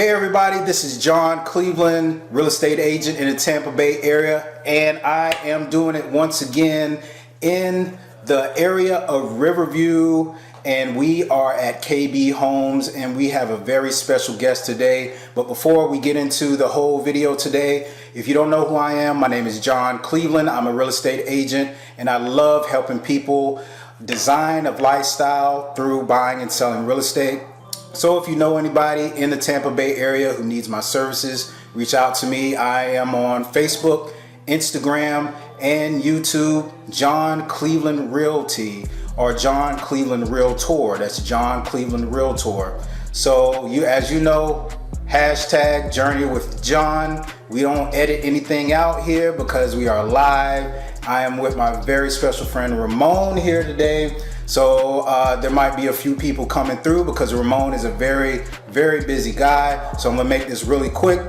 Hey everybody, this is John Cleveland, real estate agent in the Tampa Bay area, and I am doing it once again in the area of Riverview, and we are at KB Homes, and we have a very special guest today. But before we get into the whole video today, if you don't know who I am, my name is John Cleveland. I'm a real estate agent, and I love helping people design a lifestyle through buying and selling real estate. So if you know anybody in the Tampa Bay area who needs my services, reach out to me. I am on Facebook, Instagram, and YouTube, John Cleveland Realty or John Cleveland Realtor. That's John Cleveland Realtor. So as you know, hashtag Journey with John. We don't edit anything out here because we are live. I am with my very special friend Ramon here today. So there might be a few people coming through because Ramon is a very, very busy guy. So I'm gonna make this really quick.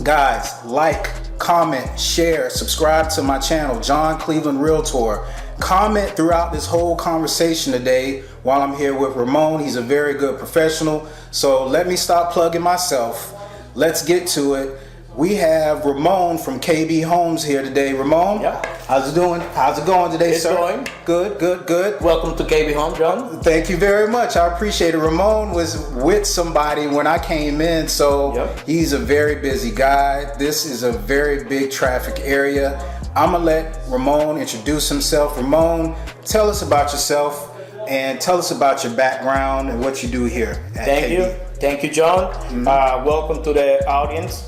Guys, like, comment, share, subscribe to my channel, John Cleveland Realtor. Comment throughout this whole conversation today while I'm here with Ramon. He's a very good professional. So let me stop plugging myself. Let's get to it. We have Ramon from KB Homes here today. Ramon, how's it doing? How's it going today, sir? Going. Good, good, good. Welcome to KB Homes, John. Thank you very much. I appreciate it. Ramon was with somebody when I came in, so he's a very busy guy. This is a very big traffic area. I'm gonna let Ramon introduce himself. Ramon, tell us about yourself and tell us about your background and what you do here at KB. Thank you, John. Welcome to the audience.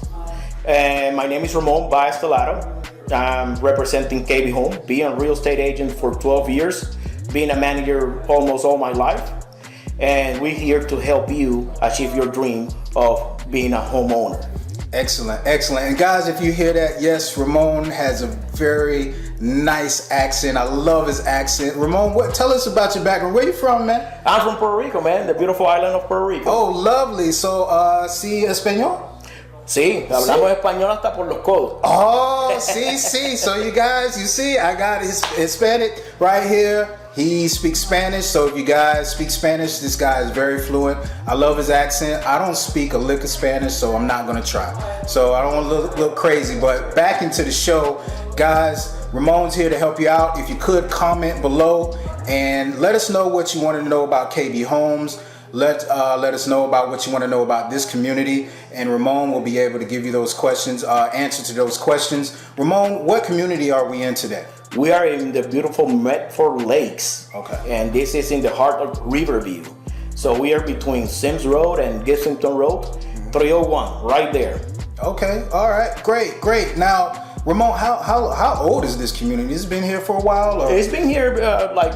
And my name is Ramon Baez Tellado. I'm representing KB Home, being a real estate agent for 12 years, being a manager almost all my life. And we're here to help you achieve your dream of being a homeowner. Excellent, excellent. And guys, if you hear that, yes, Ramon has a very nice accent. I love his accent. Ramon, tell us about your background. Where you from, man? I'm from Puerto Rico, man, the beautiful island of Puerto Rico. Oh, lovely. So, ¿sí español? Sí, hablamos español hasta por los codos. Oh, sí. So you guys, you see, I got his Hispanic right here. He speaks Spanish, so if you guys speak Spanish, this guy is very fluent. I love his accent. I don't speak a lick of Spanish, so I'm not gonna try. So I don't want to look crazy, but back into the show. Guys, Ramon's here to help you out. If you could comment below and let us know what you want to know about KB Homes. Let us know about what you want to know about this community, and Ramon will be able to give you those questions, answer to those questions. Ramon, what community are we in today? We are in the beautiful Medford Lakes. Okay. And this is in the heart of Riverview. So we are between Sims Road and Gissington Road, 301, right there. Okay, all right, great. Now, Ramon, how old is this community? Has it been here for a while? Or? It's been here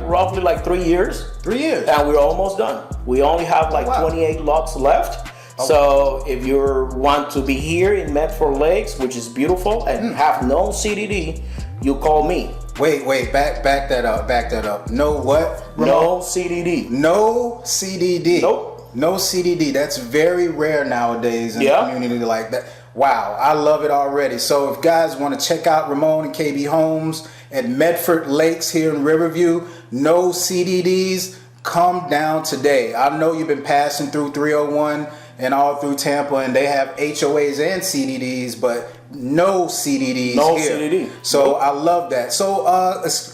roughly 3 years. 3 years? And we're almost done. We only have 28 lots left. Okay. So if you want to be here in Medford Lakes, which is beautiful, and have no CDD, you call me. Wait, back that up. No what? Ramon? No CDD. No CDD. Nope. No CDD. That's very rare nowadays in a community like that. Wow, I love it already. So if guys want to check out Ramon and KB Homes at Medford Lakes here in Riverview, no CDDs, come down today. I know you've been passing through 301 and all through Tampa, and they have HOAs and CDDs, but no CDDs no here. CDD. So I love that. So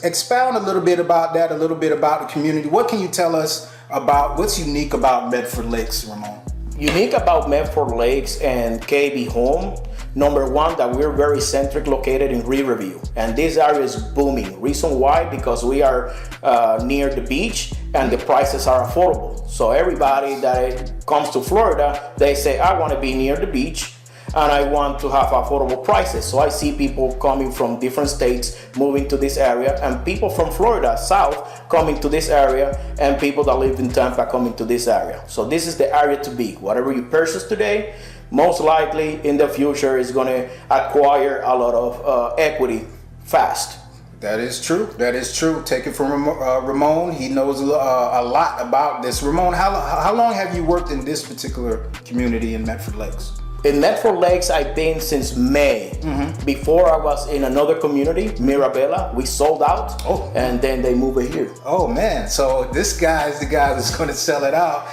expound a little bit about that, a little bit about the community. What can you tell us about what's unique about Medford Lakes, Ramon? Unique about Medford Lakes and KB Home, number one, that we're very centric located in Riverview, and this area is booming. Reason why? Because we are near the beach and the prices are affordable. So everybody that comes to Florida, they say, I want to be near the beach and I want to have affordable prices. So I see people coming from different states moving to this area, and people from Florida south coming to this area, and people that live in Tampa coming to this area. So this is the area to be. Whatever you purchase today, most likely in the future is going to acquire a lot of equity fast. That is true. Take it from Ramon. He knows a lot about this. Ramon, how long have you worked in this particular community in Medford Lakes? In Medford Lakes, I've been since May. Before I was in another community, Mirabella. We sold out, and then they moved it here. Oh man, so this guy is the guy that's going to sell it out.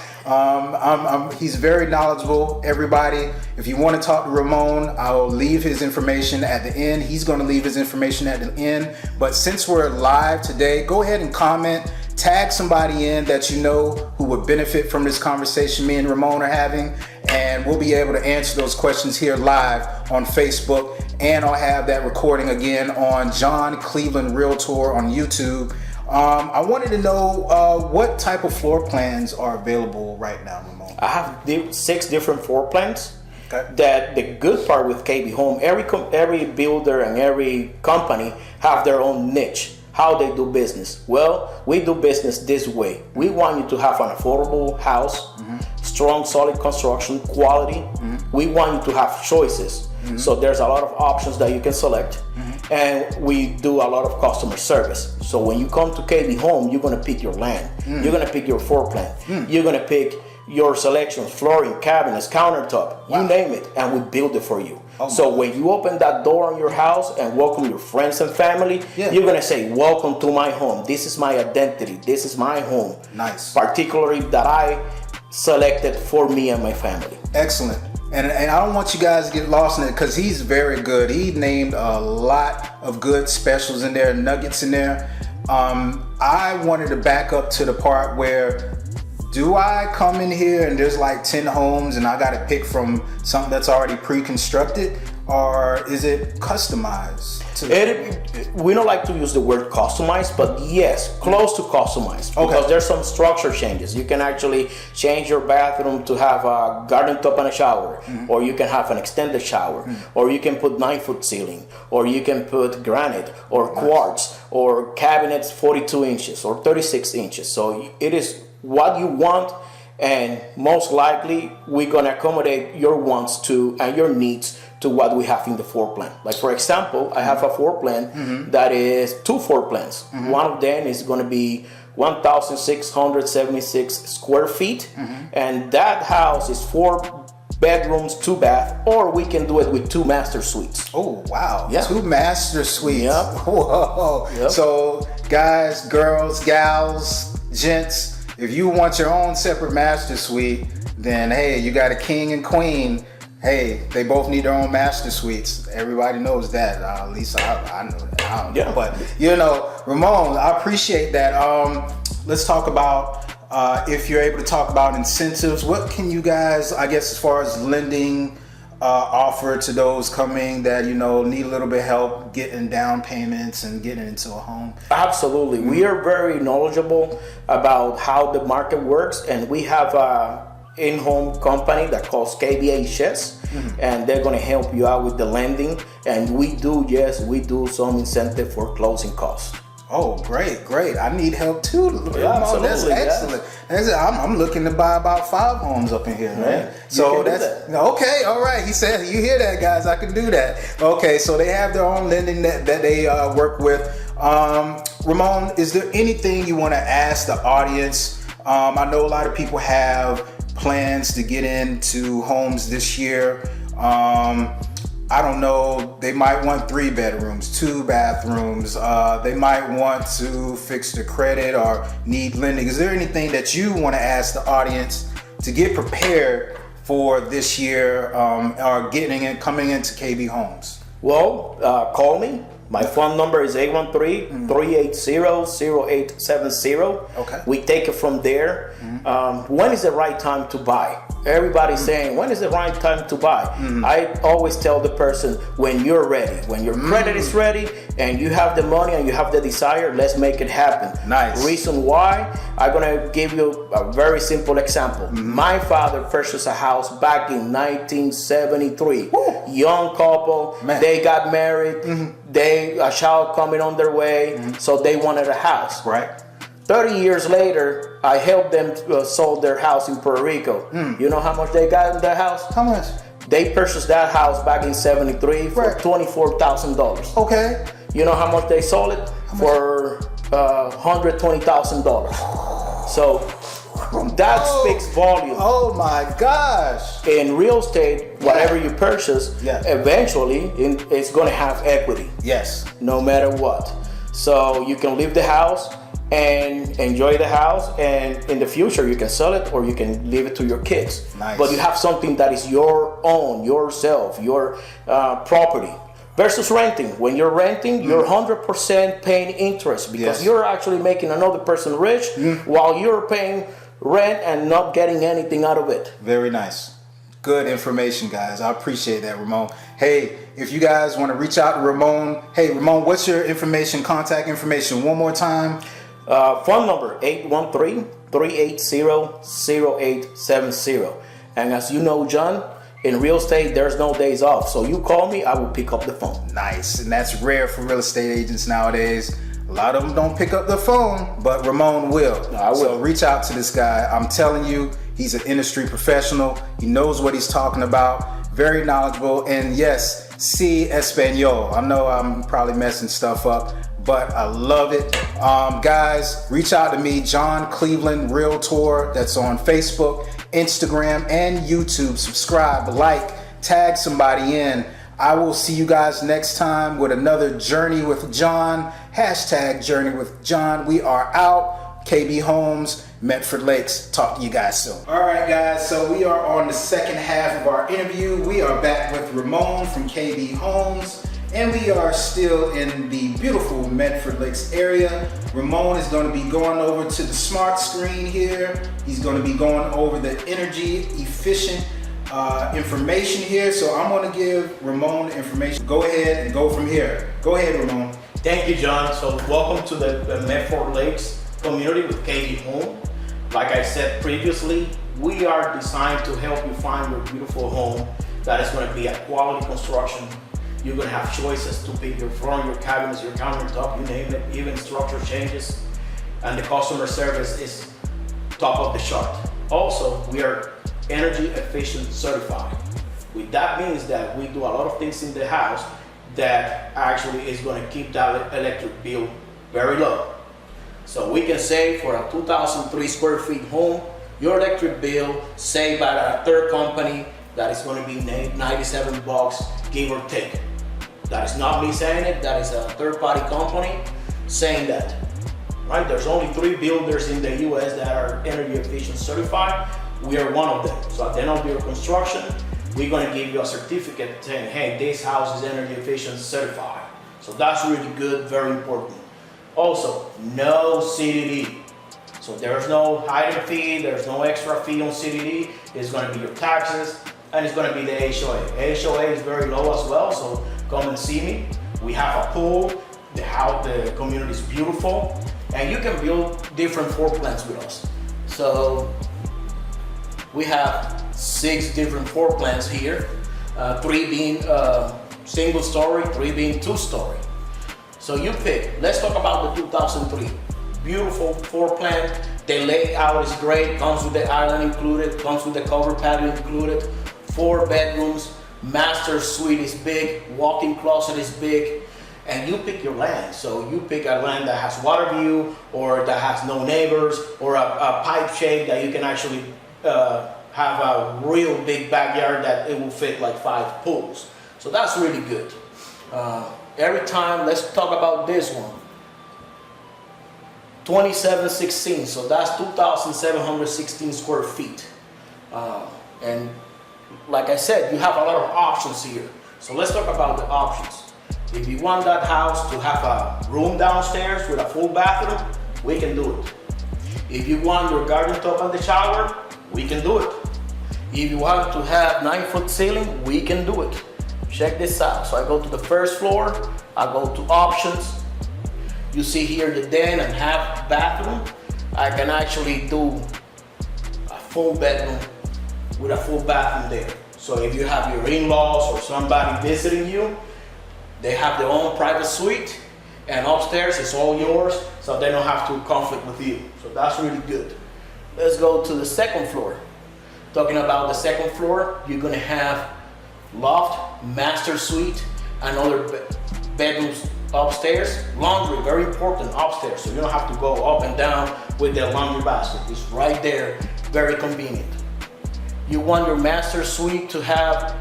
He's very knowledgeable, everybody. If you want to talk to Ramon, I'll leave his information at the end. He's going to leave his information at the end. But since we're live today, go ahead and comment, tag somebody in that you know who would benefit from this conversation me and Ramon are having, and we'll be able to answer those questions here live on Facebook. And I'll have that recording again on John Cleveland Realtor on YouTube. I wanted to know what type of floor plans are available right now, Ramon. I have 6 different floor plans. Okay. That the good part with KB Home, every builder and every company have their own niche, how they do business. Well, we do business this way. We want you to have an affordable house, strong, solid construction, quality. We want you to have choices. So there's a lot of options that you can select. And we do a lot of customer service. So when you come to KB Home, you're gonna pick your land. You're gonna pick your floor plan. You're gonna pick your selections, flooring, cabinets, countertop, you name it, and we build it for you. So when you open that door on your house and welcome your friends and family, you're gonna say, welcome to my home. This is my identity. This is my home. Nice. Particularly that I selected for me and my family. Excellent. And I don't want you guys to get lost in it because he's very good. He named a lot of good specials in there, nuggets in there. I wanted to back up to the part where, do I come in here and there's like 10 homes and I got to pick from something that's already pre-constructed, or is it customized? We don't like to use the word customized, but yes, close to customized. Because there's some structure changes. You can actually change your bathroom to have a garden top and a shower, or you can have an extended shower, or you can put 9-foot ceiling, or you can put granite or quartz, or cabinets 42 inches or 36 inches. So it is what you want, and most likely we're gonna accommodate your wants to and your needs to what we have in the floor plan. Like for example, I have a floor plan that is 2 floor plans. One of them is gonna be 1,676 square feet, and that house is 4 bedrooms, 2 bath, or we can do it with 2 master suites. Oh wow! Yeah. 2 master suites. Yep. Whoa! Yep. So guys, girls, gals, gents, if you want your own separate master suite, then hey, you got a king and queen. Hey, they both need their own master suites. Everybody knows that. At least I know that. I don't know. But you know, Ramon, I appreciate that. Let's talk about if you're able to talk about incentives. What can you guys, I guess, as far as lending, offer to those coming that need a little bit of help getting down payments and getting into a home? Absolutely. We are very knowledgeable about how the market works, and we have a in-home company that calls KBHS, and they're going to help you out with the lending. And we do some incentive for closing costs. Oh, great. I need help too. Absolutely, that's excellent. I'm looking to buy about 5 homes up in here, man. So that's okay. All right. He said, you hear that, guys? I can do that. Okay. So they have their own lending that they work with. Ramon, is there anything you want to ask the audience? I know a lot of people have plans to get into homes this year. I don't know, they might want 3 bedrooms, 2 bathrooms. They might want to fix their credit or need lending. Is there anything that you want to ask the audience to get prepared for this year, or coming into KB Homes? Well, call me. My phone number is 813-380-0870. Okay. We take it from there. When is the right time to buy? Everybody's saying, when is the right time to buy? I always tell the person, when you're ready, when your credit is ready and you have the money and you have the desire, let's make it happen. Nice. Reason why, I'm gonna give you a very simple example. My father purchased a house back in 1973. Young couple, they got married, a child coming on their way, so they wanted a house. Right. 30 years later, I helped them sold their house in Puerto Rico. You know how much they got in their house? How much? They purchased that house back in 73 for $24,000. Okay. You know how much they sold it? For $120,000. So that speaks volume. Oh my gosh. In real estate, whatever you purchase, eventually it's going to have equity. Yes. No matter what. So you can leave the house and enjoy the house, and in the future you can sell it or you can leave it to your kids. Nice. But you have something that is your own, yourself, your property. Versus renting. When you're renting, you're 100% paying interest because Yes. you're actually making another person rich while you're paying rent and not getting anything out of it. Very nice. Good information, guys. I appreciate that, Ramon. Hey, if you guys want to reach out to Ramon, hey, Ramon, what's your information, contact information one more time? Phone number 813-380-0870. And as you know, John, in real estate, there's no days off. So you call me, I will pick up the phone. Nice. And that's rare for real estate agents nowadays. A lot of them don't pick up the phone, but Ramon will. I will. So reach out to this guy. I'm telling you, he's an industry professional. He knows what he's talking about. Very knowledgeable. And yes, si español. I know I'm probably messing stuff up, but I love it. Guys, reach out to me, John Cleveland Realtor. That's on Facebook, Instagram, and YouTube. Subscribe, like, tag somebody in. I will see you guys next time with another Journey with John. Hashtag Journey with John. We are out. KB Homes, Medford Lakes. Talk to you guys soon. All right, guys. So we are on the second half of our interview. We are back with Ramon from KB Homes. And we are still in the beautiful Medford Lakes area. Ramon is going to be going over to the smart screen here. He's going to be going over the energy efficient information here. So I'm going to give Ramon the information. Go ahead and go from here. Go ahead, Ramon. Thank you, John. So welcome to the Medford Lakes community with KB Home. Like I said previously, we are designed to help you find your beautiful home that is going to be a quality construction. You're going to have choices to pick your floor, your cabinets, your countertop, you name it, even structure changes. And the customer service is top of the chart. Also, we are energy efficient certified. With that means that we do a lot of things in the house that actually is going to keep that electric bill very low. So we can say for a 2,003 square feet home, your electric bill, say by a third company, that is going to be $97, give or take. That is not me saying it, that is a third party company saying that. Right? There's only 3 builders in the US that are energy efficient certified. We are one of them. So at the end of your construction, we're going to give you a certificate saying, hey, this house is energy efficient certified. So that's really good, very important. Also, no CDD. So there's no hiding fee, there's no extra fee on CDD. It's going to be your taxes, and it's going to be the HOA. HOA is very low as well, so come and see me. We have a pool, the house, the community is beautiful, and you can build different floor plans with us. So we have 6 different floor plans here, 3 being single story, 3 being 2-story. So you pick. Let's talk about the 2003. Beautiful floor plan. The layout is great. Comes with the island included. Comes with the covered patio included. 4 bedrooms. Master suite is big. Walk-in closet is big. And you pick your land. So you pick a land that has water view, or that has no neighbors, or a pipe shape that you can actually have a real big backyard that it will fit like 5 pools. So that's really good. Every time, let's talk about this one. 2716, so that's 2,716 square feet. And like I said, you have a lot of options here. So let's talk about the options. If you want that house to have a room downstairs with a full bathroom, we can do it. If you want your garden tub and the shower, we can do it. If you want to have 9-foot ceiling, we can do it. Check this out. So I go to the first floor, I go to options. You see here the den and half bathroom. I can actually do a full bedroom with a full bathroom there. So if you have your in-laws or somebody visiting you, they have their own private suite, and upstairs it's all yours, so they don't have to conflict with you. So that's really good. Let's go to the second floor. Talking about the second floor, you're gonna have loft, master suite, and other bedrooms upstairs. Laundry, very important upstairs, so you don't have to go up and down with the laundry basket. It's right there, very convenient. You want your master suite to have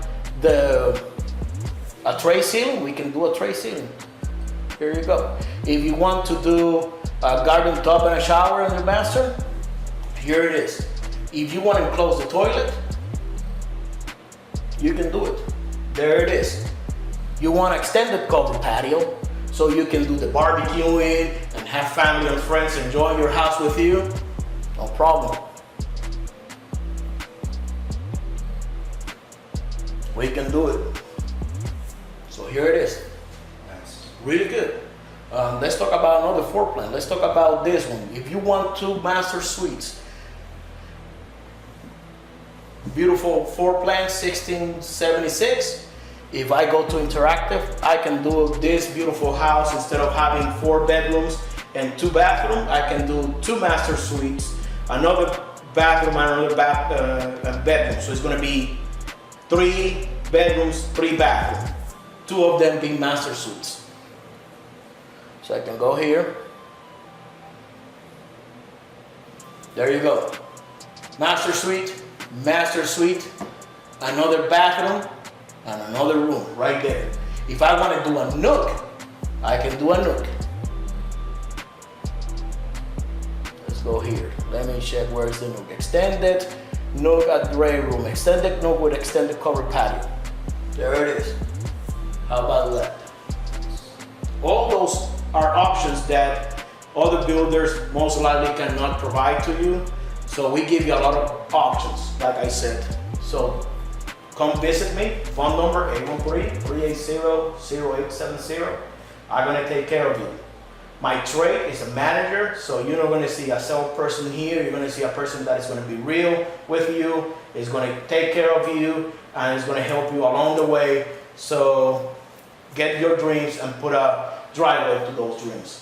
a tray ceiling? We can do a tray ceiling. Here you go. If you want to do a garden tub and a shower in your master, here it is. If you want to enclose the toilet, you can do it. There it is. You want extended covered patio, so you can do the barbecuing and have family and friends enjoying your house with you, no problem. We can do it. So here it is. Nice. Really good. Let's talk about another floor plan. Let's talk about this one. If you want 2 master suites, beautiful floor plan, 1676. If I go to interactive, I can do this beautiful house. Instead of having 4 bedrooms and 2 bathrooms, I can do 2 master suites, another bathroom and another bedroom. So it's going to be 3 bedrooms, 3 bathrooms, 2 of them being master suites. So I can go here. There you go. Master suite, another bathroom, and another room right there. If I want to do a nook, I can do a nook. Let's go here. Let me check where's the nook. Extended nook at gray room. Extended nook with extended covered patio. There it is. How about that? All those are options that other builders most likely cannot provide to you. So we give you a lot of options, like I said. So come visit me. Phone number 813-380-0870. I'm gonna take care of you. My trade is a manager, so you're not gonna see a salesperson here. You're gonna see a person that is gonna be real with you, is gonna take care of you, and is gonna help you along the way. So get your dreams and put a driveway to those dreams.